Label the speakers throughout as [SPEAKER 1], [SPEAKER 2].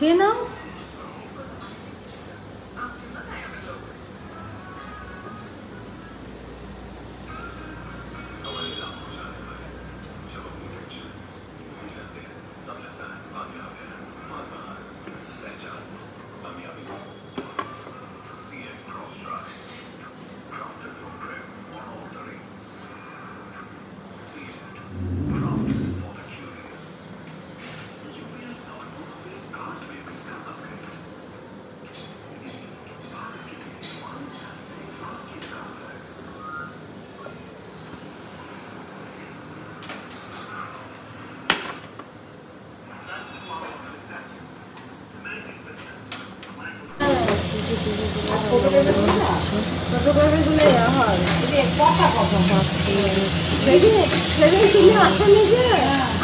[SPEAKER 1] কে নাও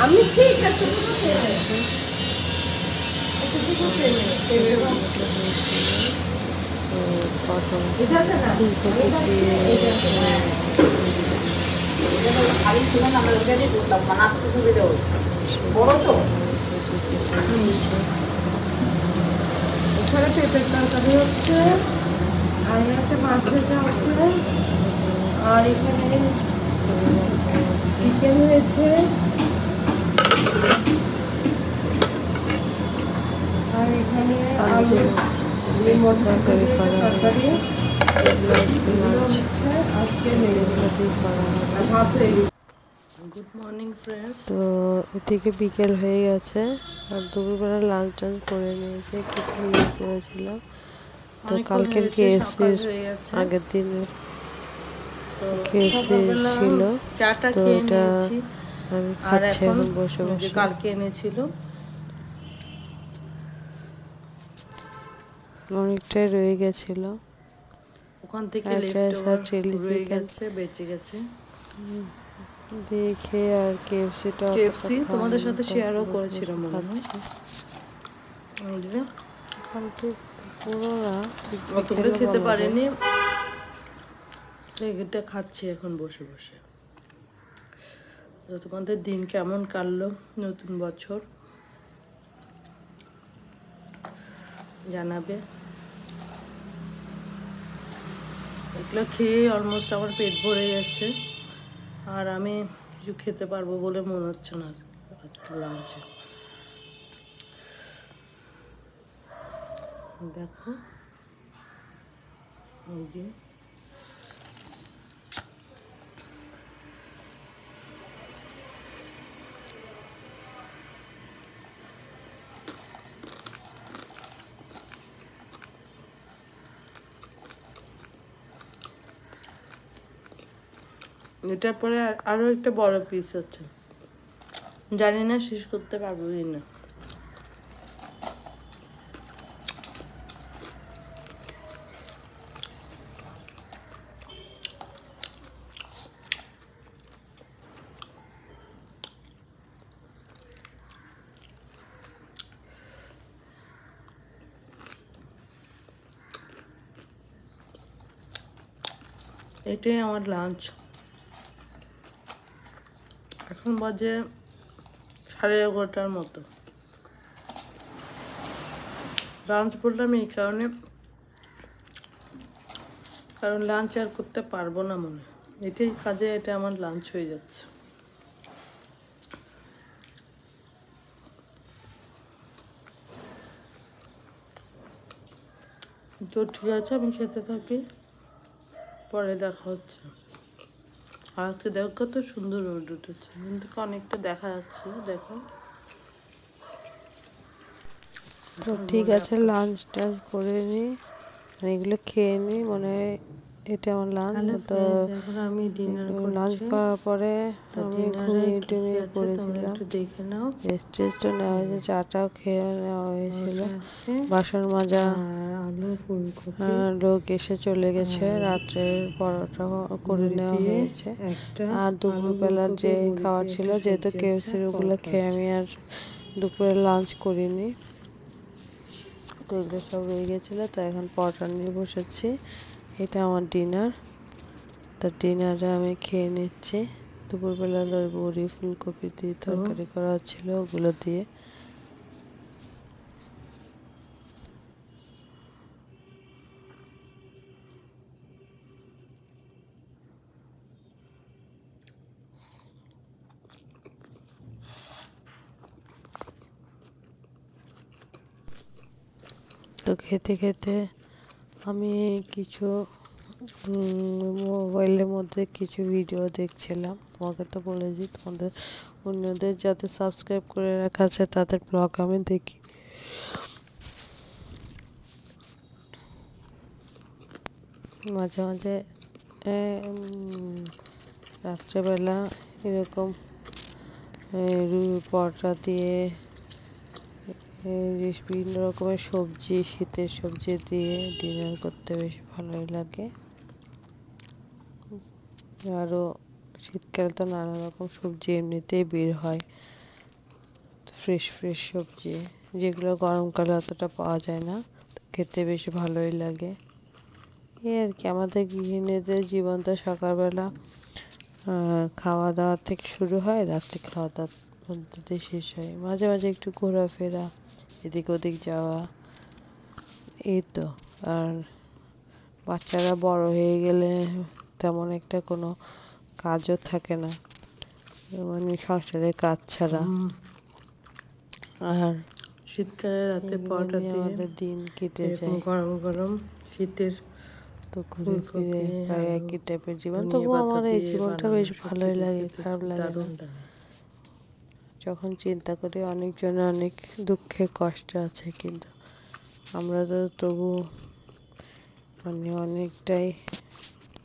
[SPEAKER 1] আমি ঠিক আছে বড় তো এখানে পেঁপের তরকারি হচ্ছে আর একটা মাছ ভাজা হচ্ছে আর এখানে চিকেন হয়েছে আর এখানে আলু লিমন তরকারি তরকারি আজকে গুড মর্নিং ফ্রেন্ডস। তো এদিকে বিকেল হয়ে গেছে আর দুপুরবেলা লাঞ্চ টাঞ্চ করে নিয়েছে, একটু ঘুমিয়ে পড়েছিলাম। তো কালকের কেএফসি আগের দিনের কেএফসি ছিল, তো এটা আমি খাচ্ছি এখন বসে বসে। কালকে এনেছিল অনেকটাই রয়ে গেছিল ওখান থেকে, চিলি চিকেন বেঁচে গেছে দেখে আর কেএফসি তোমাদের সাথে শেয়ারও করেছিলাম মনে হয়। তোমরা খেতে পারেনি, এটা খাচ্ছি এখন বসে বসে। তো তোমাদের দিন কেমন কাটলো, নতুন বছর জানাবে। এগুলো খেয়ে অলমোস্ট আমার পেট ভরে গেছে আর আমি কিছু খেতে পারবো বলে মনে হচ্ছে না আজকে লাঞ্চে। দেখো এই যে এটার পরে আরো একটা বড় পিস আছে, জানি না শেষ করতে পারবো না। এটাই আমার লাঞ্চ। এখন বাজে 11:30 মতো। লাঞ্চ বললাম এই কারণে, কারণ লাঞ্চ আর করতে পারবো না মনে, এটাই কাজে এটা আমার লাঞ্চ হয়ে যাচ্ছে। তো ঠিক আছে, আমি খেতে থাকি, পরে দেখা হচ্ছে। আর আজকে দেখো কত সুন্দর রোদ উঠেছে, কিন্তু অনেকটা দেখা যাচ্ছে। দেখো তো ঠিক আছে, লাঞ্চ টাঞ্চ করে নিই, এগুলো খেয়ে নিই। মনে হয় এটা আমার লাঞ্চ। তো আমি ডিনার লাঞ্চ করার পরে আমি ঘুমিয়ে পড়েছিলাম, রেস্ট নেওয়া হয়েছে, চাটাও খেয়ে নেওয়া হয়েছিল, বাসন মাজা, লোক এসে চলে গেছে, রাত্রের পরোটা করে নেওয়া হয়েছে। আর দুপুরবেলার যে খাবার ছিল, যেহেতু কেএফসির ওগুলো খেয়ে আমি আর দুপুরে লাঞ্চ করিনি, তো এগুলো সব রয়ে গেছিলো। তো এখন পরোটা নিয়ে বসেছি, এটা আমার ডিনার। তো ডিনারে আমি খেয়ে নিচ্ছি। দুপুরবেলা বড়ি ফুলকপি দিয়ে তরকারি করা ছিল, ওগুলো দিয়ে। খেতে খেতে আমি কিছু মোবাইলের মধ্যে কিছু ভিডিও দেখছিলাম। তোমাকে তো বলেছি তোমাদের অন্যদের যাতে সাবস্ক্রাইব করে রাখা আছে তাদের ব্লগ আমি দেখি। মাঝে মাঝে রাত্রেবেলা এরকম পরোটা দিয়ে বিভিন্ন রকমের সবজি, শীতের সবজি দিয়ে ডিনার করতে বেশ ভালোই লাগে। আরও শীতকালে তো নানা রকম সবজি এমনিতেই বের হয়, ফ্রেশ ফ্রেশ সবজি, যেগুলো গরমকালে অতটা পাওয়া যায় না, খেতে বেশ ভালোই লাগে। এই আর কি, আমাদের গৃহিণীদের জীবন তো সকালবেলা খাওয়া দাওয়া থেকে শুরু হয়, রাত্রে খাওয়া দাওয়ার মধ্যে দিয়ে শেষ হয়। মাঝে মাঝে একটু ঘোরাফেরা, এদিক ওদিক যাওয়া, এই তো। আর বাচ্চারা বড় হয়ে গেলে তেমন একটা কোনো কাজও থাকে না, মানে সংসারের কাজ ছাড়া। আর
[SPEAKER 2] শীতকালে রাতে পরোটা দিয়ে
[SPEAKER 1] আমাদের দিন কেটে যায়,
[SPEAKER 2] গরম গরম শীতের
[SPEAKER 1] তো ঘুরে ফিরে প্রায় একই টাইপের জীবন। তবুও আমার এই জীবনটা বেশ ভালোই লাগে, খারাপ লাগে না। যখন চিন্তা করি অনেকজনের অনেক দুঃখে কষ্টে আছে, কিন্তু আমরা তো তবু মানে অনেকটাই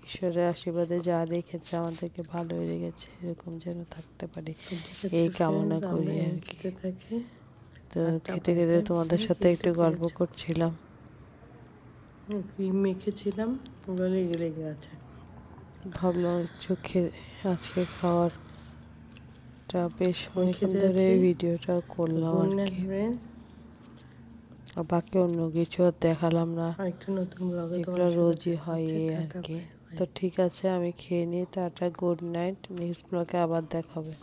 [SPEAKER 1] ঈশ্বরের আশীর্বাদে যা রেখেছে আমাদেরকে ভালোই রেখেছে, এরকম যেন থাকতে পারি এই কামনা করি আর কি। তো খেতে খেতে তোমাদের সাথে একটু গল্প করছিলাম,
[SPEAKER 2] ক্রিম মেখেছিলাম, লেগে লেগে আছে।
[SPEAKER 1] ভাবলাম চোখে আজকে খাওয়ারটা বেশ অনেকক্ষণ ধরে ভিডিওটা করলাম আর কি। বাকি অন্য কিছু দেখালাম না, এগুলো রোজই হয় এই আর কি। তো ঠিক আছে, আমি খেয়ে নিই। Tata, good night. নেক্সট ব্লগে আবার দেখা হবে।